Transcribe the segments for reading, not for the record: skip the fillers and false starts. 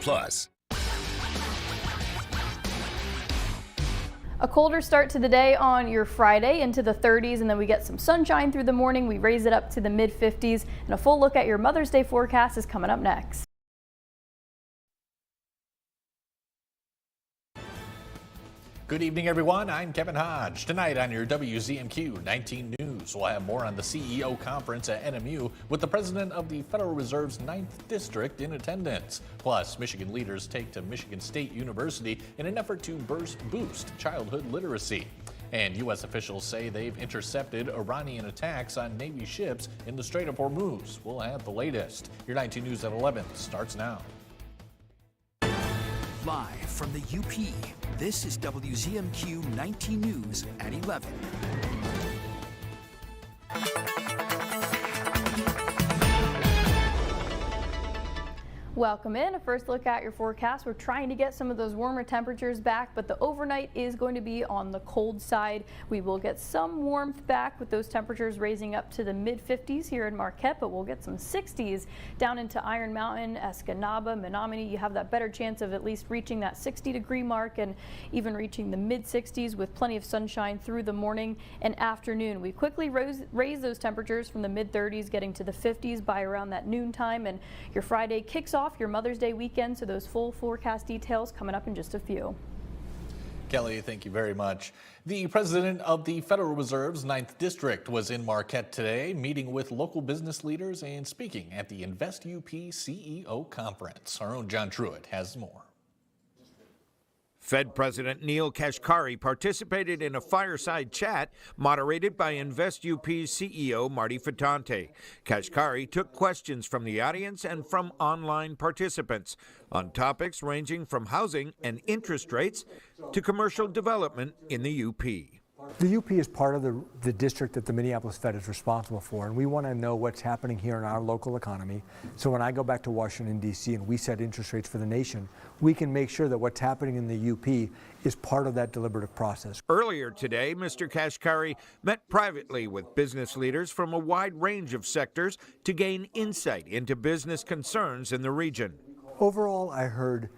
Plus. A colder start to the day on your Friday into the 30s, and then we get some sunshine through the morning. We raise it up to the mid 50s, and a full look at your Mother's Day forecast is coming up next. Good evening, everyone. I'm Kevin Hodge. Tonight on your WZMQ 19 News, we'll have more on the CEO conference at NMU with the president of the Federal Reserve's 9th District in attendance. Plus, Michigan leaders take to Michigan State University in an effort to boost childhood literacy. And U.S. officials say they've intercepted Iranian attacks on Navy ships in the Strait of Hormuz. We'll have the latest. Your 19 News at 11 starts now. Live from the UP, this is WZMQ 19 News at 11. Welcome in. A first look at your forecast. We're trying to get some of those warmer temperatures back, but the overnight is going to be on the cold side. We will get some warmth back with those temperatures raising up to the mid 50s here in Marquette, but we'll get some 60s down into Iron Mountain, Escanaba, Menominee. You have that better chance of at least reaching that 60-degree mark and even reaching the mid 60s with plenty of sunshine through the morning and afternoon. We quickly raise those temperatures from the mid 30s, getting to the 50s by around that noon time, and your Friday kicks off your Mother's Day weekend, so those full forecast details coming up in just a few. Kelly, thank you very much. The president of the Federal Reserve's 9th District was in Marquette today, meeting with local business leaders and speaking at the Invest UP CEO conference. Our own John Truitt has more. Fed President Neel Kashkari participated in a fireside chat moderated by Invest UP's CEO Marty Fatante. Kashkari took questions from the audience and from online participants on topics ranging from housing and interest rates to commercial development in the UP. The UP is part of the district that the Minneapolis Fed is responsible for, and we want to know what's happening here in our local economy. So when I go back to Washington, D.C. and we set interest rates for the nation, we can make sure that what's happening in the UP is part of that deliberative process. Earlier today, Mr. Kashkari met privately with business leaders from a wide range of sectors to gain insight into business concerns in the region. Overall, I heard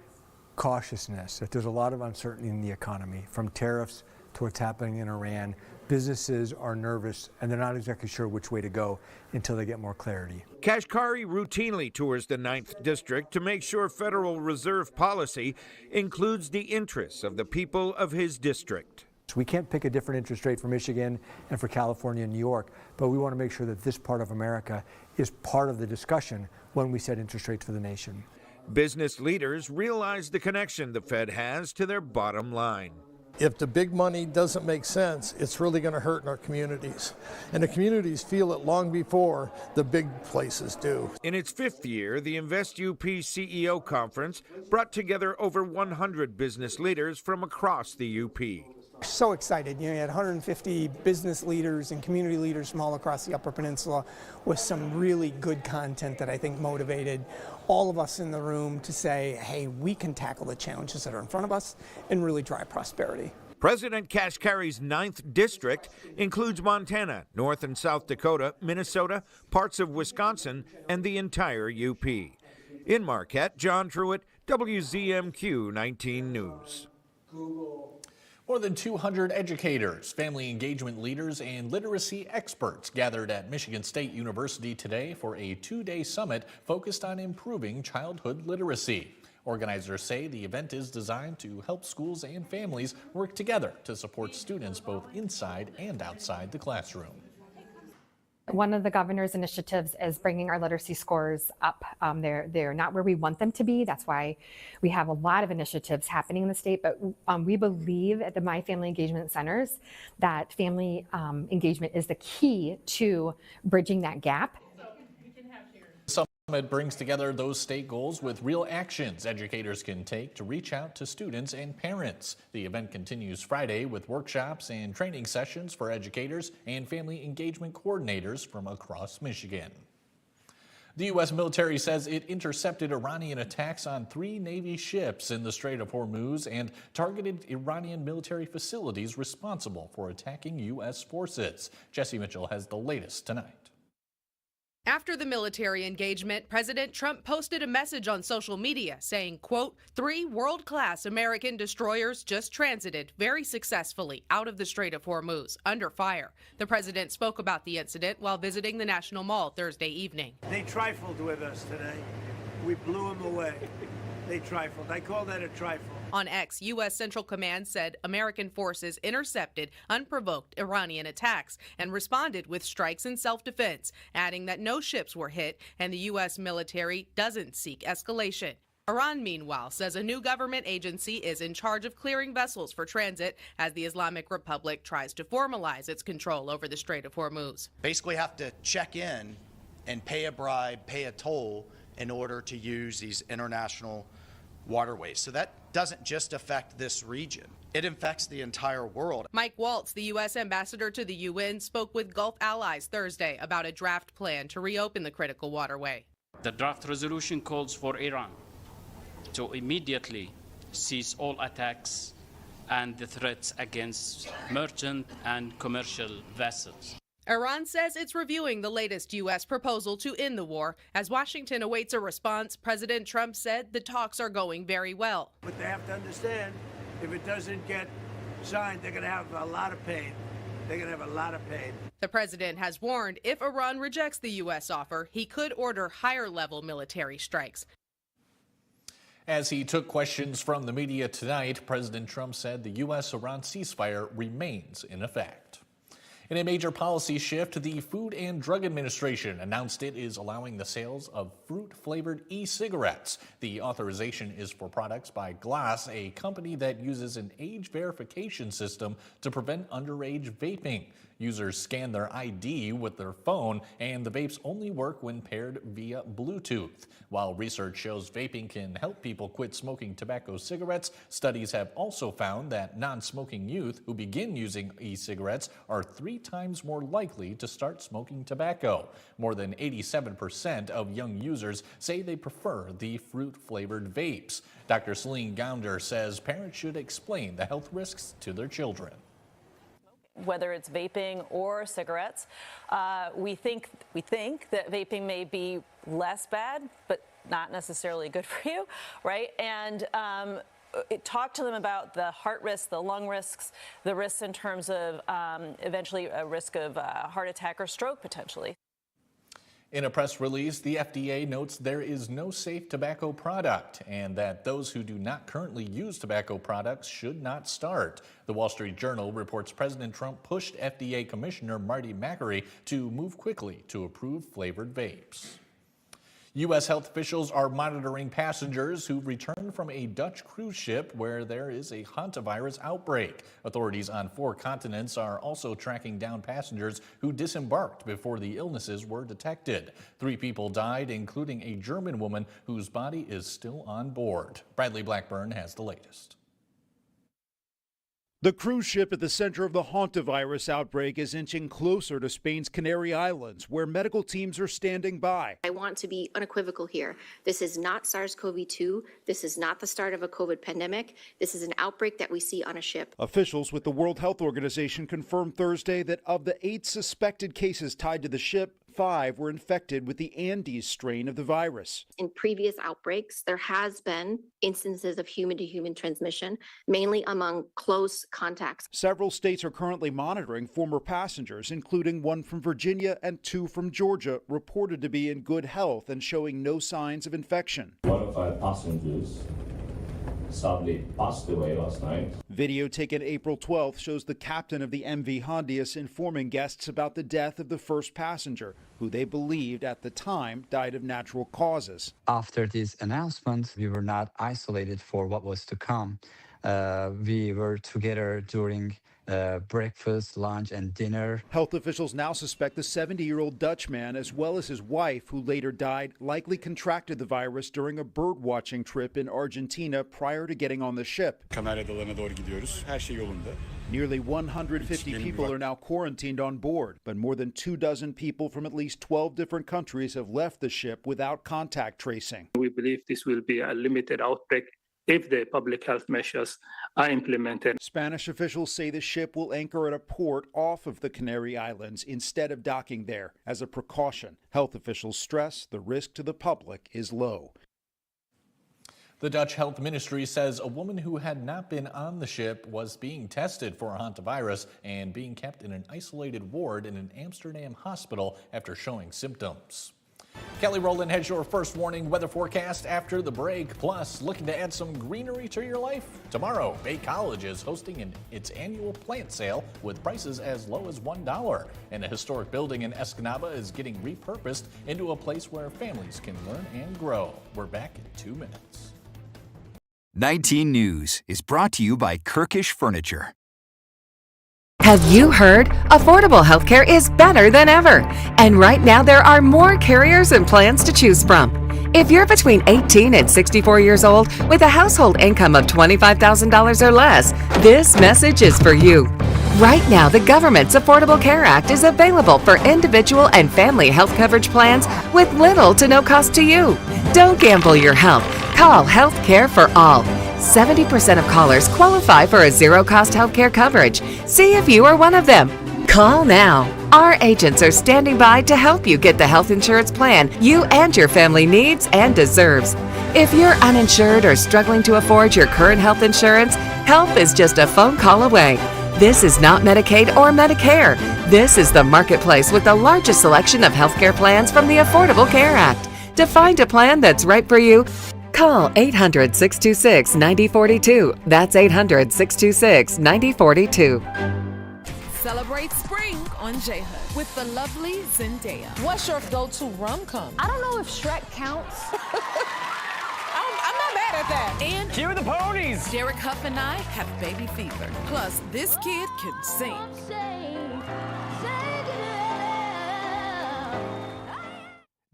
cautiousness, that there's a lot of uncertainty in the economy, from tariffs to what's happening in Iran. Businesses are nervous and they're not exactly sure which way to go until they get more clarity. Kashkari routinely tours the 9th District to make sure Federal Reserve policy includes the interests of the people of his district. We can't pick a different interest rate for Michigan and for California and New York, but we want to make sure that this part of America is part of the discussion when we set interest rates for the nation. Business leaders realize the connection the Fed has to their bottom line. If the big money doesn't make sense, it's really going to hurt in our communities. And the communities feel it long before the big places do. In its 5th year, the Invest UP CEO conference brought together over 100 business leaders from across the UP. So excited. You had 150 business leaders and community leaders from all across the Upper Peninsula with some really good content that I think motivated all of us in the room to say, hey, we can tackle the challenges that are in front of us and really drive prosperity. President Kashkari's 9th District includes Montana, North and South Dakota, Minnesota, parts of Wisconsin, and the entire UP. In Marquette, John Truitt, WZMQ 19 News. More than 200 educators, family engagement leaders, and literacy experts gathered at Michigan State University today for a 2-day summit focused on improving childhood literacy. Organizers say the event is designed to help schools and families work together to support students both inside and outside the classroom. One of the governor's initiatives is bringing our literacy scores up. They're not where we want them to be. That's why we have a lot of initiatives happening in the state. But we believe at the My Family Engagement Centers that family engagement is the key to bridging that gap. The summit brings together those state goals with real actions educators can take to reach out to students and parents. The event continues Friday with workshops and training sessions for educators and family engagement coordinators from across Michigan. The U.S. military says it intercepted Iranian attacks on 3 Navy ships in the Strait of Hormuz and targeted Iranian military facilities responsible for attacking U.S. forces. Jesse Mitchell has the latest tonight. After the military engagement, President Trump posted a message on social media saying, quote, 3 world-class American destroyers just transited very successfully out of the Strait of Hormuz under fire. The president spoke about the incident while visiting the National Mall Thursday evening. They trifled with us today. We blew them away. They trifled. I call that a trifle. On X, U.S. Central Command said American forces intercepted unprovoked Iranian attacks and responded with strikes in self-defense, adding that no ships were hit and the U.S. military doesn't seek escalation. Iran, meanwhile, says a new government agency is in charge of clearing vessels for transit as the Islamic Republic tries to formalize its control over the Strait of Hormuz. Basically have to check in and pay a bribe, pay a toll in order to use these international waterways. So that doesn't just affect this region. It affects the entire world. Mike Waltz, the U.S. ambassador to the UN, spoke with Gulf allies Thursday about a draft plan to reopen the critical waterway. The draft resolution calls for Iran to immediately cease all attacks and the threats against merchant and commercial vessels. Iran says it's reviewing the latest U.S. proposal to end the war. As Washington awaits a response, President Trump said the talks are going very well. But they have to understand, if it doesn't get signed, they're going to have a lot of pain. They're going to have a lot of pain. The president has warned if Iran rejects the U.S. offer, he could order higher-level military strikes. As he took questions from the media tonight, President Trump said the U.S.-Iran ceasefire remains in effect. In a major policy shift, the Food and Drug Administration announced it is allowing the sales of fruit-flavored e-cigarettes. The authorization is for products by Glass, a company that uses an age verification system to prevent underage vaping. Users scan their ID with their phone, and the vapes only work when paired via Bluetooth. While research shows vaping can help people quit smoking tobacco cigarettes, studies have also found that non-smoking youth who begin using e-cigarettes are 3 times more likely to start smoking tobacco. More than 87% of young users say they prefer the fruit-flavored vapes. Dr. Celine Gounder says parents should explain the health risks to their children. Whether it's vaping or cigarettes, we think that vaping may be less bad, but not necessarily good for you, right? And talk to them about the heart risks, the lung risks, the risks in terms of eventually a risk of heart attack or stroke potentially. In a press release, the FDA notes there is no safe tobacco product and that those who do not currently use tobacco products should not start. The Wall Street Journal reports President Trump pushed FDA Commissioner Marty Makary to move quickly to approve flavored vapes. U.S. health officials are monitoring passengers who returned from a Dutch cruise ship where there is a hantavirus outbreak. Authorities on 4 continents are also tracking down passengers who disembarked before the illnesses were detected. 3 people died, including a German woman whose body is still on board. Bradley Blackburn has the latest. The cruise ship at the center of the hantavirus outbreak is inching closer to Spain's Canary Islands, where medical teams are standing by. I want to be unequivocal here. This is not SARS-CoV-2. This is not the start of a COVID pandemic. This is an outbreak that we see on a ship. Officials with the World Health Organization confirmed Thursday that of the 8 suspected cases tied to the ship, 5 were infected with the Andes strain of the virus. In previous outbreaks, there has been instances of human-to-human transmission, mainly among close contacts. Several states are currently monitoring former passengers, including 1 from Virginia and 2 from Georgia, reported to be in good health and showing no signs of infection. One of our passengers sadly passed away last night. Video taken April 12th shows the captain of the MV Hondius informing guests about the death of the first passenger, who they believed at the time died of natural causes. After this announcement, we were not isolated for what was to come. We were together during breakfast, lunch, and dinner. Health officials now suspect the 70-year-old Dutch man, as well as his wife, who later died, likely contracted the virus during a bird-watching trip in Argentina prior to getting on the ship. Nearly 150 people are now quarantined on board, but more than 24 people from at least 12 different countries have left the ship without contact tracing. We believe this will be a limited outbreak if the public health measures are implemented. Spanish officials say the ship will anchor at a port off of the Canary Islands instead of docking there as a precaution. Health officials stress the risk to the public is low. The Dutch Health Ministry says a woman who had not been on the ship was being tested for hantavirus and being kept in an isolated ward in an Amsterdam hospital after showing symptoms. Kelly Rowland has your first warning weather forecast after the break. Plus, looking to add some greenery to your life? Tomorrow, Bay College is hosting its annual plant sale with prices as low as $1. And a historic building in Escanaba is getting repurposed into a place where families can learn and grow. We're back in 2 minutes. 19 News is brought to you by Kirkish Furniture. Have you heard? Affordable healthcare is better than ever. And right now there are more carriers and plans to choose from. If you're between 18 and 64 years old with a household income of $25,000 or less, this message is for you. Right now, the government's Affordable Care Act is available for individual and family health coverage plans with little to no cost to you. Don't gamble your health. Call Health Care for All. 70% of callers qualify for a zero-cost healthcare coverage. See if you are one of them. Call now. Our agents are standing by to help you get the health insurance plan you and your family needs and deserves. If you're uninsured or struggling to afford your current health insurance, help is just a phone call away. This is not Medicaid or Medicare. This is the marketplace with the largest selection of healthcare plans from the Affordable Care Act. To find a plan that's right for you, call 800-626-9042. That's 800-626-9042. Celebrate spring on J-Hood with the lovely Zendaya. What's your go-to rom-com? I don't know if Shrek counts. I'm not mad at that. And cue the ponies. Derek Huff and I have baby fever. Plus, this kid can sing.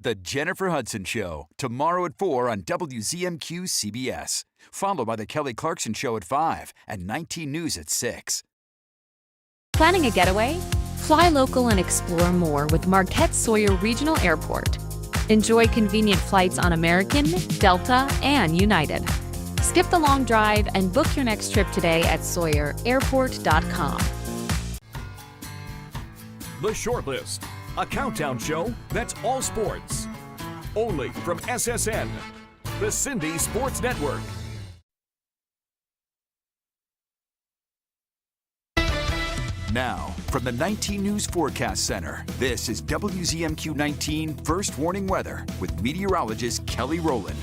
The Jennifer Hudson Show, tomorrow at 4 on WZMQ CBS. Followed by The Kelly Clarkson Show at 5 and 19 News at 6. Planning a getaway? Fly local and explore more with Marquette Sawyer Regional Airport. Enjoy convenient flights on American, Delta, and United. Skip the long drive and book your next trip today at sawyerairport.com. The Shortlist, a countdown show that's all sports. Only from SSN, the Cindy Sports Network. Now, from the 19 News Forecast Center, this is WZMQ 19 First Warning Weather with meteorologist Kelly Rowland.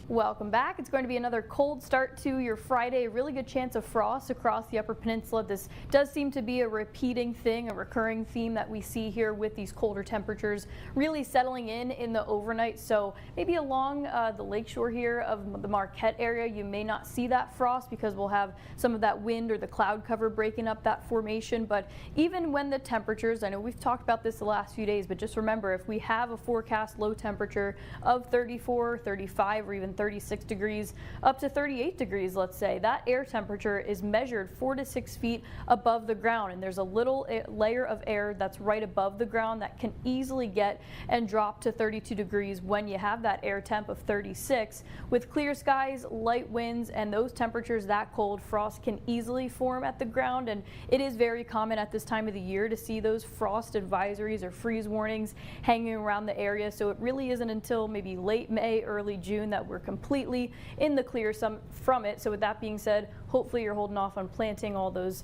Welcome back. It's going to be another cold start to your Friday. A really good chance of frost across the Upper Peninsula. This does seem to be a repeating thing, a recurring theme that we see here with these colder temperatures really settling in the overnight. So maybe along the lakeshore here of the Marquette area, you may not see that frost because we'll have some of that wind or the cloud cover breaking up that formation. But even when the temperatures, I know we've talked about this the last few days, but just remember, if we have a forecast low temperature of 34, 35, or even 36 degrees up to 38 degrees, let's say, that air temperature is measured 4 to 6 feet above the ground, and there's a little layer of air that's right above the ground that can easily get and drop to 32 degrees when you have that air temp of 36. With clear skies, light winds, and those temperatures that cold, frost can easily form at the ground, and it is very common at this time of the year to see those frost advisories or freeze warnings hanging around the area. So it really isn't until maybe late May, early June that we're completely in the clear from it. So with that being said, hopefully you're holding off on planting all those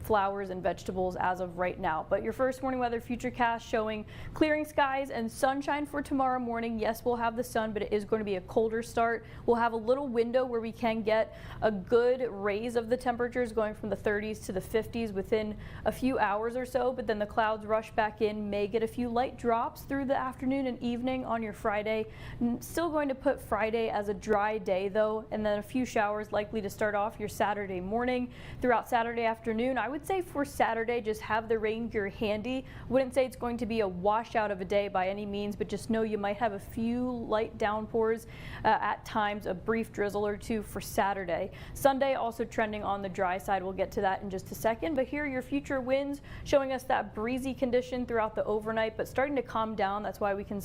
flowers and vegetables as of right now. But your first morning weather futurecast showing clearing skies and sunshine for tomorrow morning. Yes, we'll have the sun, but it is going to be a colder start. We'll have a little window where we can get a good raise of the temperatures going from the 30s to the 50s within a few hours or so, but then the clouds rush back in, may get a few light drops through the afternoon and evening on your Friday. Still going to put Friday as a dry day though, and then a few showers likely to start off your Saturday morning. Throughout Saturday afternoon, afternoon. I would say for Saturday, just have the rain gear handy. Wouldn't say it's going to be a washout of a day by any means, but just know you might have a few light downpours at times, a brief drizzle or two for Saturday. Sunday also trending on the dry side. We'll get to that in just a second, but here are your future winds showing us that breezy condition throughout the overnight, but starting to calm down. That's why we can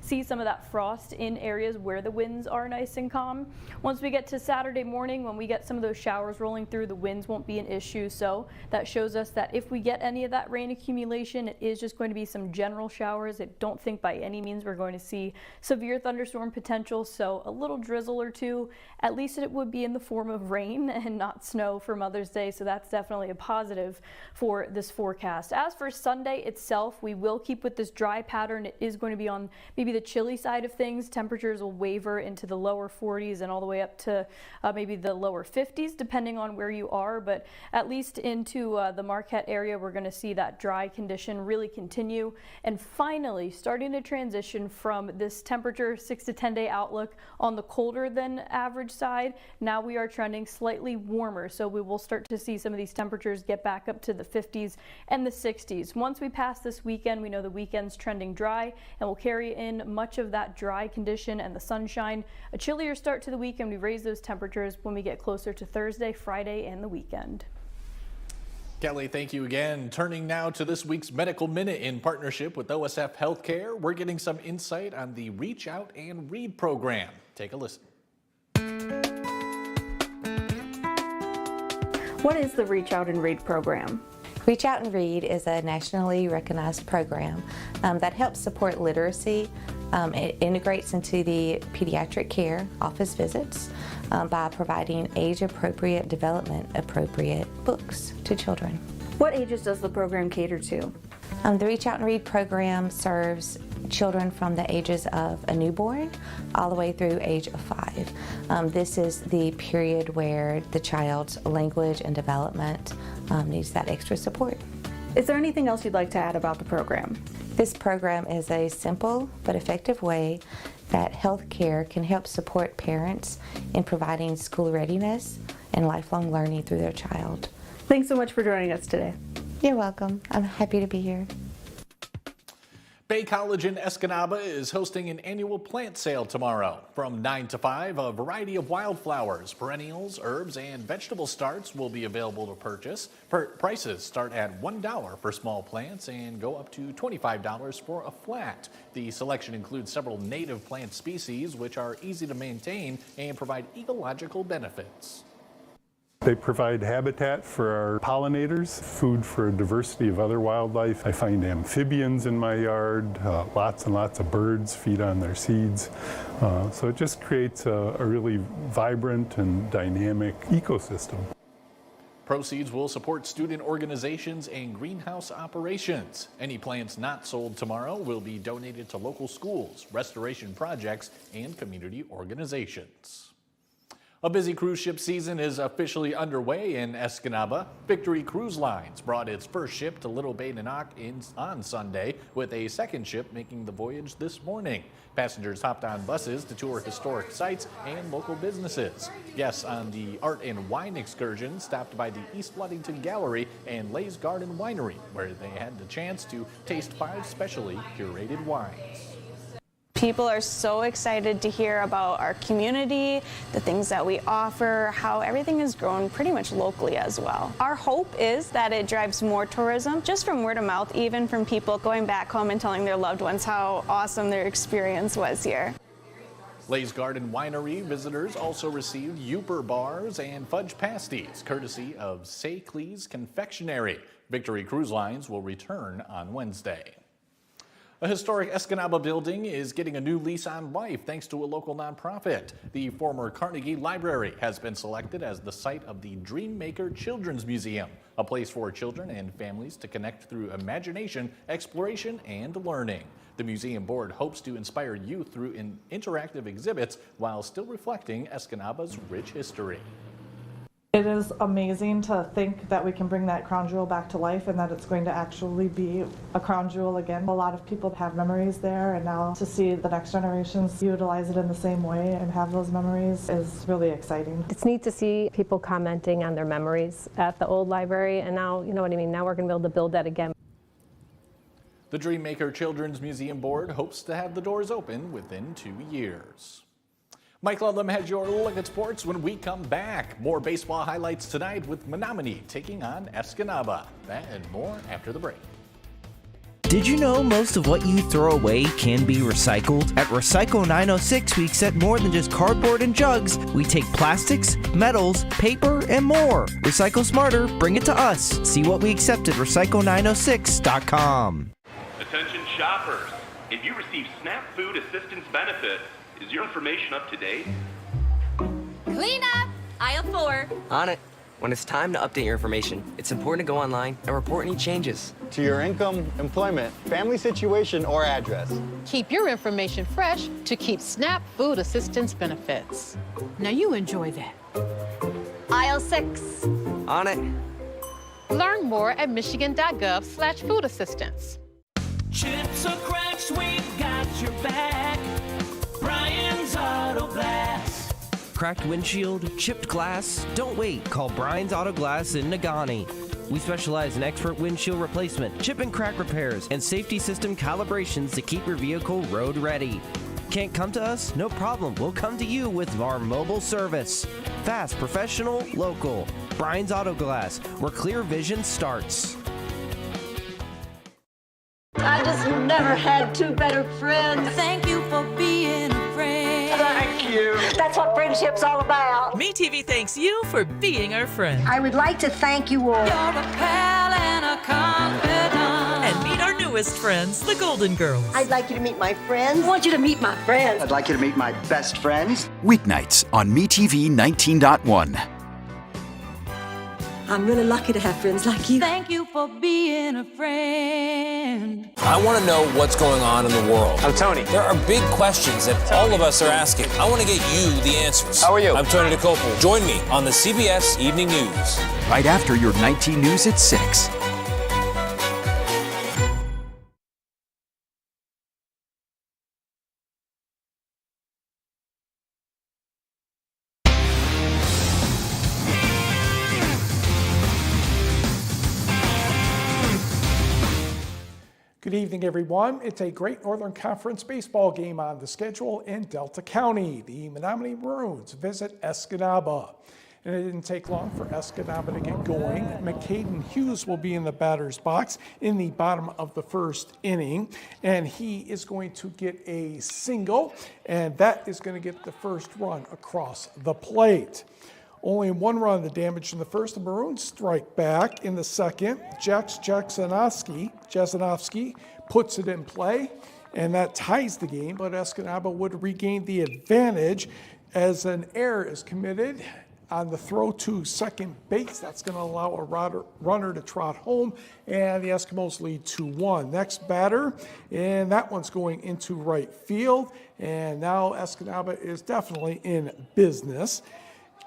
see some of that frost in areas where the winds are nice and calm. Once we get to Saturday morning, when we get some of those showers rolling through, the winds won't be an issue. So that shows us that if we get any of that rain accumulation, it is just going to be some general showers. I don't think by any means we're going to see severe thunderstorm potential. So a little drizzle or two, at least it would be in the form of rain and not snow for Mother's Day. So that's definitely a positive for this forecast. As for Sunday itself, we will keep with this dry pattern. It is going to be on maybe the chilly side of things. Temperatures will waver into the lower 40s and all the way up to maybe the lower 50s, depending on where you are. But at least into the Marquette area, we're going to see that dry condition really continue. And finally, starting to transition from this temperature 6 to 10 day outlook on the colder than average side. Now we are trending slightly warmer. So we will start to see some of these temperatures get back up to the 50s and the 60s. Once we pass this weekend, we know the weekend's trending dry and we'll carry in much of that dry condition and the sunshine. A chillier start to the weekend. We raise those temperatures when we get closer to Thursday, Friday, and the weekend. Kelly, thank you again. Turning now to this week's Medical Minute in partnership with OSF Healthcare, we're getting some insight on the Reach Out and Read program. Take a listen. What is the Reach Out and Read program? Reach Out and Read is a nationally recognized program that helps support literacy. It integrates into the pediatric care office visits by providing age-appropriate, development-appropriate books to children. What ages does the program cater to? The Reach Out and Read program serves children from the ages of a newborn all the way through age of 5. This is the period where the child's language and development needs that extra support. Is there anything else you'd like to add about the program? This program is a simple but effective way that healthcare can help support parents in providing school readiness and lifelong learning through their child. Thanks so much for joining us today. You're welcome. I'm happy to be here. Bay College in Escanaba is hosting an annual plant sale tomorrow. From 9 to 5, a variety of wildflowers, perennials, herbs, and vegetable starts will be available to purchase. Prices start at $1 for small plants and go up to $25 for a flat. The selection includes several native plant species which are easy to maintain and provide ecological benefits. They provide habitat for our pollinators, food for a diversity of other wildlife. I find amphibians in my yard, lots and lots of birds feed on their seeds. So it just creates a really vibrant and dynamic ecosystem. Proceeds will support student organizations and greenhouse operations. Any plants not sold tomorrow will be donated to local schools, restoration projects, and community organizations. A busy cruise ship season is officially underway in Escanaba. Victory Cruise Lines brought its first ship to Little Bay Nanook on Sunday, with a second ship making the voyage this morning. Passengers hopped on buses to tour historic sites and local businesses. Guests on the art and wine excursion stopped by the East Ludington Gallery and Lay's Garden Winery, where they had the chance to taste 5 specially curated wines. People are so excited to hear about our community, the things that we offer, how everything has grown pretty much locally as well. Our hope is that it drives more tourism, just from word of mouth, even from people going back home and telling their loved ones how awesome their experience was here. Lay's Garden Winery visitors also received Upper bars and fudge pasties, courtesy of Sayclee's Confectionery. Victory Cruise Lines will return on Wednesday. A historic Escanaba building is getting a new lease on life thanks to a local nonprofit. The former Carnegie Library has been selected as the site of the Dreammaker Children's Museum, a place for children and families to connect through imagination, exploration, and learning. The museum board hopes to inspire youth through interactive exhibits while still reflecting Escanaba's rich history. It is amazing to think that we can bring that crown jewel back to life and that it's going to actually be a crown jewel again. A lot of people have memories there, and now to see the next generations utilize it in the same way and have those memories is really exciting. It's neat to see people commenting on their memories at the old library, and now, you know what I mean, now we're going to be able to build that again. The Dreammaker Children's Museum Board hopes to have the doors open within 2 years. Mike Ludlam has your look at sports when we come back. More baseball highlights tonight with Menominee taking on Escanaba. That and more after the break. Did you know most of what you throw away can be recycled? At Recycle 906, we accept more than just cardboard and jugs. We take plastics, metals, paper, and more. Recycle smarter, bring it to us. See what we accept at recycle906.com. Attention shoppers, if you receive SNAP Food Assistance benefits, is your information up to date? Clean up! Aisle 4. On it. When it's time to update your information, it's important to go online and report any changes. To your income, employment, family situation, or address. Keep your information fresh to keep SNAP Food Assistance benefits. Now you enjoy that. Aisle 6. On it. Learn more at michigan.gov/food assistance. Chips or cracks, we got your back. Brian's Auto Glass. Cracked windshield, chipped glass? Don't wait. Call Brian's Auto Glass in Nagani. We specialize in expert windshield replacement, chip and crack repairs, and safety system calibrations to keep your vehicle road ready. Can't come to us? No problem. We'll come to you with our mobile service. Fast, professional, local. Brian's Auto Glass, where clear vision starts. I just never had two better friends. Thank you for being a friend. Thank you. That's what friendship's all about. MeTV thanks you for being our friend. I would like to thank you all. You're a pal and a confidant. And meet our newest friends, the Golden Girls. I'd like you to meet my friends. I want you to meet my friends. I'd like you to meet my best friends. Weeknights on MeTV 19.1. I'm really lucky to have friends like you. Thank you for being a friend. I want to know what's going on in the world. I'm Tony. There are big questions that all of us are asking. I want to get you the answers. How are you? I'm Tony DeCopel. Join me on the CBS Evening News. Right after your 19 News at 6. Good evening, everyone. It's a Great Northern Conference baseball game on the schedule in Delta County. The Menominee Maroons visit Escanaba. And it didn't take long for Escanaba to get going. McCaden Hughes will be in the batter's box in the bottom of the first inning. And he is going to get a single, and that is going to get the first run across the plate. Only one run, the damage in the first. The Maroons strike back in the second. Jasanovsky puts it in play, and that ties the game, but Escanaba would regain the advantage as an error is committed on the throw to second base. That's going to allow a runner to trot home, and the Eskimos lead 2-1. Next batter, and that one's going into right field, and now Escanaba is definitely in business.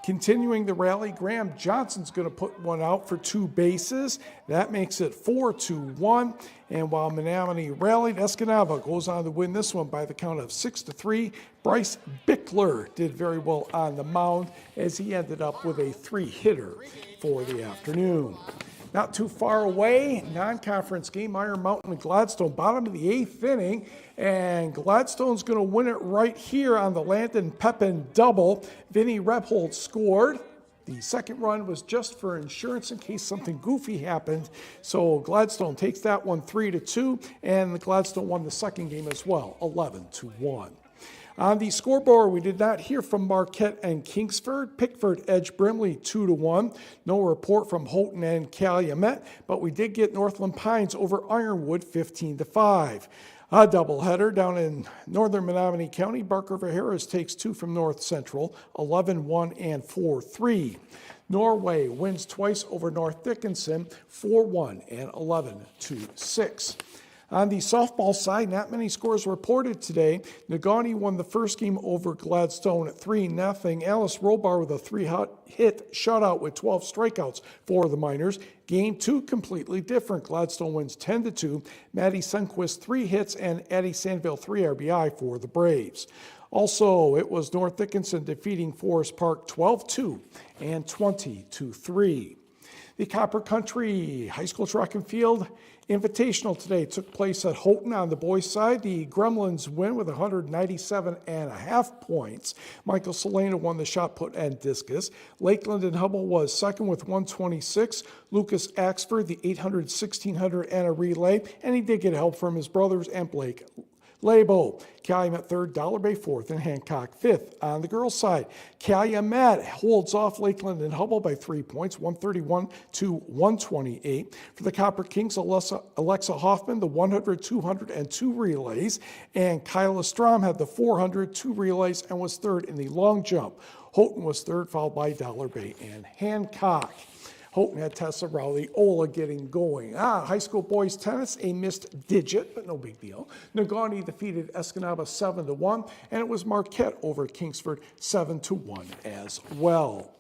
Continuing the rally, Graham Johnson's going to put one out for two bases. That makes it 4-1. And while Menominee rallied, Escanaba goes on to win this one by the count of 6-3. Bryce Bickler did very well on the mound as he ended up with a 3-hitter for the afternoon. Not too far away, non-conference game, Iron Mountain and Gladstone, bottom of the 8th inning, and Gladstone's going to win it right here on the Landon Pepin double. Vinny Rebholz scored. The second run was just for insurance in case something goofy happened, so Gladstone takes that one 3-2, and the Gladstone won the second game as well, 11-1. On the scoreboard, we did not hear from Marquette and Kingsford. Pickford edged Brimley 2-1. No report from Houghton and Calumet, but we did get Northland Pines over Ironwood 15-5. A doubleheader down in northern Menominee County. Barker Harris takes two from North Central, 11-1 and 4-3. Norway wins twice over North Dickinson, 4-1 and 11-6. On the softball side, not many scores reported today. Negaunee won the first game over Gladstone at 3-0. Alice Robar with a 3-hit shutout with 12 strikeouts for the Miners. Game 2 completely different. Gladstone wins 10-2. Maddie Sundquist 3 hits and Addie Sandville 3 RBI for the Braves. Also, it was North Dickinson defeating Forest Park 12-2 and 20-3. The Copper Country High School Track and Field Invitational today took place at Houghton on the boys' side. The Gremlins win with 197.5 points. Michael Selena won the shot put and discus. Lakeland and Hubble was second with 126. Lucas Axford, the 800, 1600 and a relay, and he did get help from his brothers and Blake Labo. Calumet third, Dollar Bay fourth, and Hancock fifth. On the girls' side, Calumet holds off Lakeland and Hubble by 3 points, 131-128. For the Copper Kings, Alexa Hoffman, the 100, 200, and 2 relays, and Kyla Strom had the 400, 2 relays, and was third in the long jump. Houghton was third, followed by Dollar Bay and Hancock. Houghton had Tessa Rowley-Ola getting going. High school boys tennis, a missed digit, but no big deal. Negaunee defeated Escanaba 7-1, and it was Marquette over Kingsford 7-1 as well.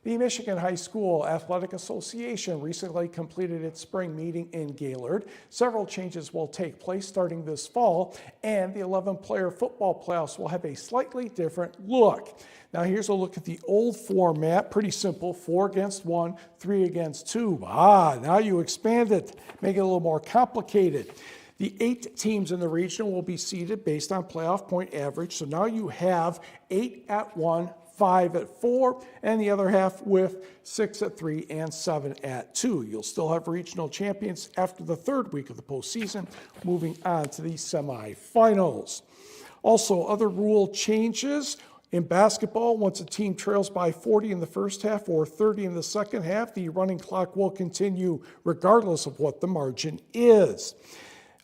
The Michigan High School Athletic Association recently completed its spring meeting in Gaylord. Several changes will take place starting this fall, and the 11-player football playoffs will have a slightly different look. Now here's a look at the old format, pretty simple, 4 against 1, 3 against 2. Now you expand it, make it a little more complicated. The 8 teams in the region will be seeded based on playoff point average, so now you have 8 at 1, 5 at 4, and the other half with 6 at 3 and 7 at 2. You'll still have regional champions after the third week of the postseason, moving on to the semifinals. Also, other rule changes. In basketball, once a team trails by 40 in the first half or 30 in the second half, the running clock will continue regardless of what the margin is.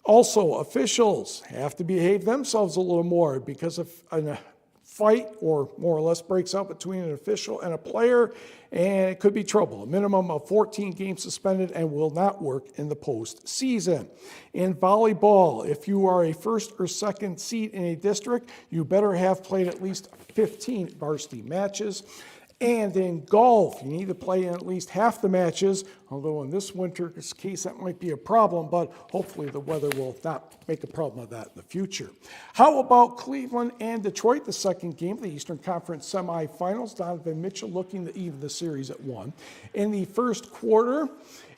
Also, officials have to behave themselves a little more because if a fight or more or less breaks out between an official and a player, and it could be trouble. A minimum of 14 games suspended and will not work in the postseason. In volleyball, if you are a first or second seed in a district, you better have played at least 15 varsity matches. And in golf, you need to play in at least half the matches, although in this winter's case that might be a problem, but hopefully the weather will not make a problem of that in the future. How about Cleveland and Detroit, the second game of the Eastern Conference semifinals? Donovan Mitchell looking to even the series at 1. In the first quarter,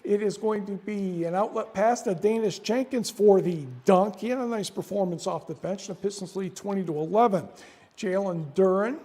it is going to be an outlet pass to Danish Jenkins for the dunk. He had a nice performance off the bench. The Pistons lead 20-11. Jalen Duren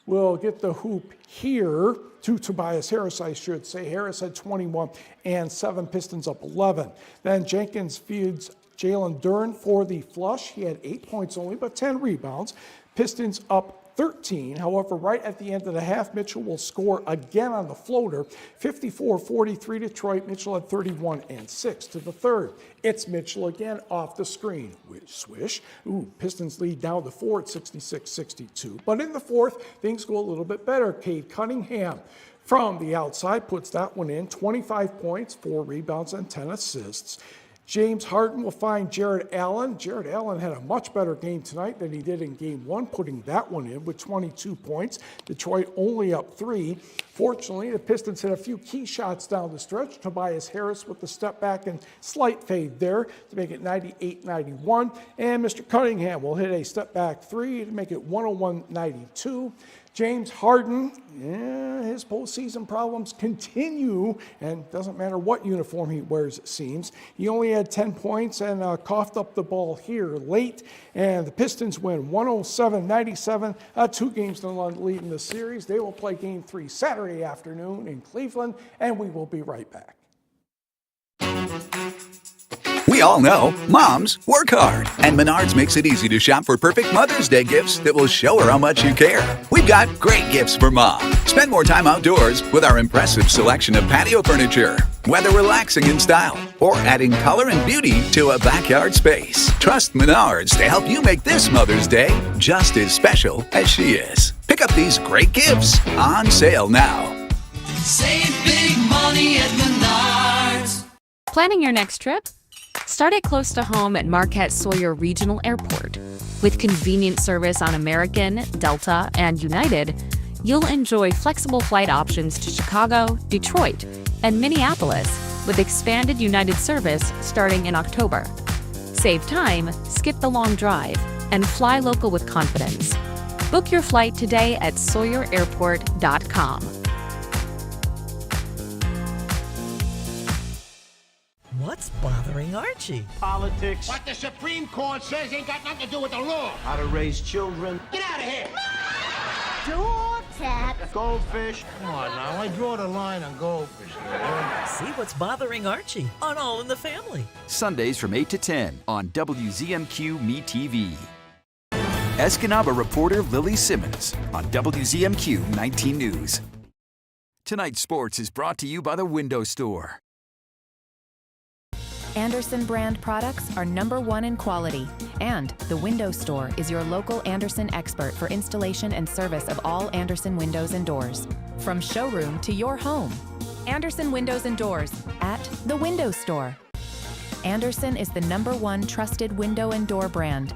will get the hoop here to Tobias Harris, I should say. Harris had 21 and 7, Pistons up 11. Then Jenkins feeds Jalen Duren for the flush. He had 8 points only, but 10 rebounds. Pistons up 13. However, right at the end of the half, Mitchell will score again on the floater. 54-43 Detroit. Mitchell had 31 and 6 to the third. It's Mitchell again off the screen. Swish. Pistons lead down to 4 at 66-62. But in the fourth, things go a little bit better. Cade Cunningham from the outside puts that one in. 25 points, 4 rebounds, and 10 assists. James Harden will find Jared Allen. Jared Allen had a much better game tonight than he did in game 1, putting that one in with 22 points. Detroit only up 3. Fortunately, the Pistons hit a few key shots down the stretch. Tobias Harris with the step back and slight fade there to make it 98-91. And Mr. Cunningham will hit a step back 3 to make it 101-92. James Harden, his postseason problems continue, and doesn't matter what uniform he wears, it seems. He only had 10 points and coughed up the ball here late, and the Pistons win 107-97, 2 games to lead in the series. They will play Game 3 Saturday afternoon in Cleveland, and we will be right back. We all know moms work hard, and Menards makes it easy to shop for perfect Mother's Day gifts that will show her how much you care. We've got great gifts for mom. Spend more time outdoors with our impressive selection of patio furniture, whether relaxing in style or adding color and beauty to a backyard space. Trust Menards to help you make this Mother's Day just as special as she is. Pick up these great gifts on sale now. Save big money at Menards. Planning your next trip? Start it close to home at Marquette Sawyer Regional Airport. With convenient service on American, Delta, and United, you'll enjoy flexible flight options to Chicago, Detroit, and Minneapolis with expanded United service starting in October. Save time, skip the long drive, and fly local with confidence. Book your flight today at sawyerairport.com. What's bothering Archie? Politics. What the Supreme Court says ain't got nothing to do with the law. How to raise children. Get out of here! Door tap. Goldfish. Come on now, I draw the line on goldfish. See what's bothering Archie on All in the Family. Sundays from 8 to 10 on WZMQ Me TV. Escanaba reporter Lily Simmons on WZMQ 19 News. Tonight's sports is brought to you by the Window Store. Andersen brand products are #1 in quality, and the Window Store is your local Andersen expert for installation and service of all Andersen windows and doors. From showroom to your home, Andersen Windows and Doors at the Window Store. Andersen is the #1 trusted window and door brand.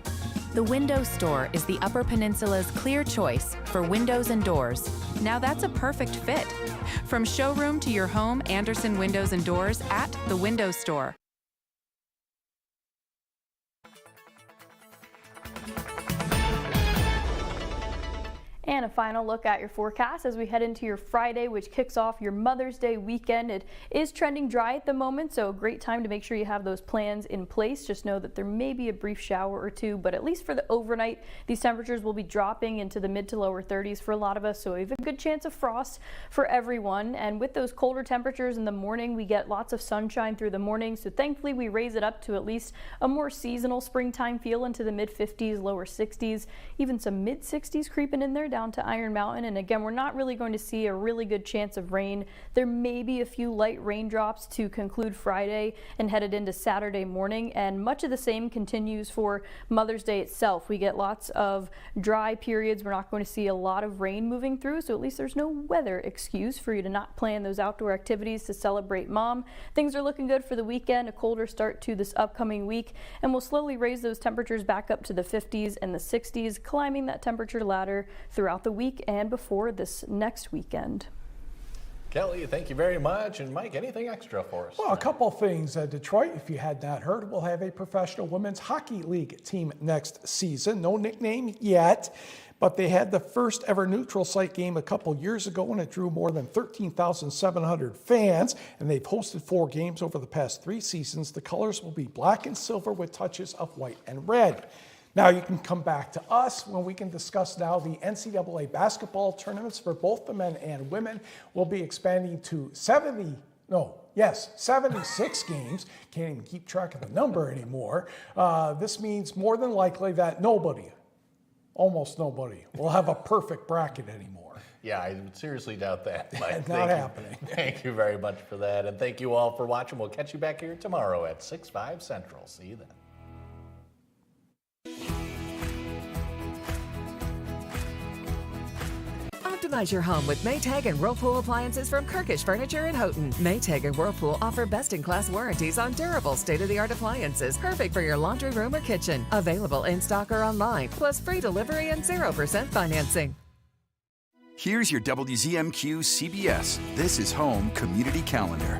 The Window Store is the Upper Peninsula's clear choice for windows and doors. Now that's a perfect fit. From showroom to your home, Andersen Windows and Doors at the Window Store. And a final look at your forecast as we head into your Friday, which kicks off your Mother's Day weekend. It is trending dry at the moment, so a great time to make sure you have those plans in place. Just know that there may be a brief shower or two, but at least for the overnight, these temperatures will be dropping into the mid to lower 30s for a lot of us, so we have a good chance of frost for everyone. And with those colder temperatures in the morning, we get lots of sunshine through the morning, so thankfully we raise it up to at least a more seasonal springtime feel into the mid 50s, lower 60s, even some mid 60s creeping in there down to Iron Mountain. And again, we're not really going to see a really good chance of rain. There may be a few light raindrops to conclude Friday and headed into Saturday morning, and much of the same continues for Mother's Day itself. We get lots of dry periods. We're not going to see a lot of rain moving through, so at least there's no weather excuse for you to not plan those outdoor activities to celebrate Mom. Things are looking good for the weekend, a colder start to this upcoming week, and we'll slowly raise those temperatures back up to the 50s and the 60s, climbing that temperature ladder throughout the week and before this next weekend. Kelly, thank you very much. And Mike, anything extra for us? Well, a couple things. Detroit, if you had not heard, will have a professional women's hockey league team next season. No nickname yet, but they had the first ever neutral site game a couple years ago, and it drew more than 13,700 fans, and they've hosted 4 games over the past 3 seasons. The colors will be black and silver with touches of white and red. Now you can come back to us when we can discuss now the NCAA basketball tournaments for both the men and women. We'll be expanding to 76 games. Can't even keep track of the number anymore. This means more than likely that almost nobody, will have a perfect bracket anymore. Yeah, I seriously doubt that. Mike. Not happening. Thank you very much for that. And thank you all for watching. We'll catch you back here tomorrow at 6/5 Central. See you then. Optimize your home with Maytag and Whirlpool appliances from Kirkish Furniture in Houghton. Maytag and Whirlpool offer best-in-class warranties on durable, state-of-the-art appliances, perfect for your laundry room or kitchen. Available in stock or online, plus free delivery and 0% financing. Here's your WZMQ CBS This is Home Community Calendar.